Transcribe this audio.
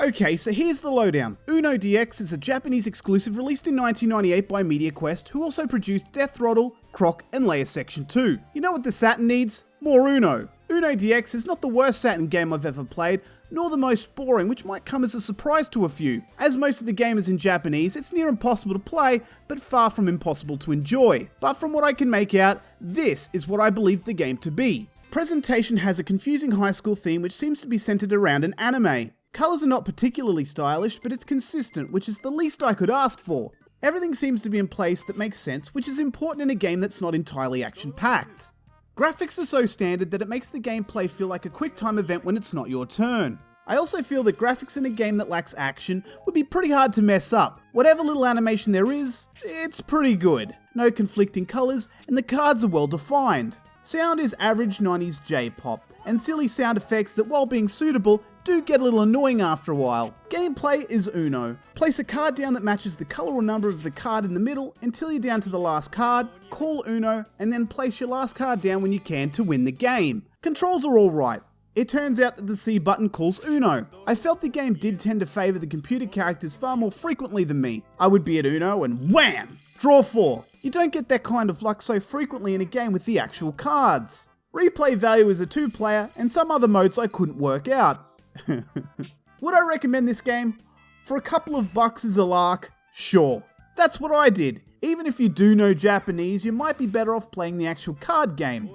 Okay, so here's the lowdown. Uno DX is a Japanese exclusive released in 1998 by MediaQuest, who also produced Death Throttle, Croc, and Layer Section 2. You know what the Saturn needs? More Uno. Uno DX is not the worst Saturn game I've ever played, nor the most boring, which might come as a surprise to a few. As most of the game is in Japanese, it's near impossible to play, but far from impossible to enjoy. But from what I can make out, this is what I believe the game to be. Presentation has a confusing high school theme which seems to be centered around an anime. Colours are not particularly stylish, but it's consistent, which is the least I could ask for. Everything seems to be in place that makes sense, which is important in a game that's not entirely action-packed. Graphics are so standard that it makes the gameplay feel like a quick time event when it's not your turn. I also feel that graphics in a game that lacks action would be pretty hard to mess up. Whatever little animation there is, it's pretty good. No conflicting colours, and the cards are well defined. Sound is average 90s J-pop, and silly sound effects that, while being suitable, do get a little annoying after a while. Gameplay is Uno. Place a card down that matches the colour or number of the card in the middle until you're down to the last card, call Uno, and then place your last card down when you can to win the game. Controls are alright. It turns out that the C button calls Uno. I felt the game did tend to favour the computer characters far more frequently than me. I would be at Uno and wham! Draw 4. You don't get that kind of luck so frequently in a game with the actual cards. Replay value is a 2-player, and some other modes I couldn't work out. Would I recommend this game? For a couple of bucks as a lark? Sure. That's what I did. Even if you do know Japanese, you might be better off playing the actual card game.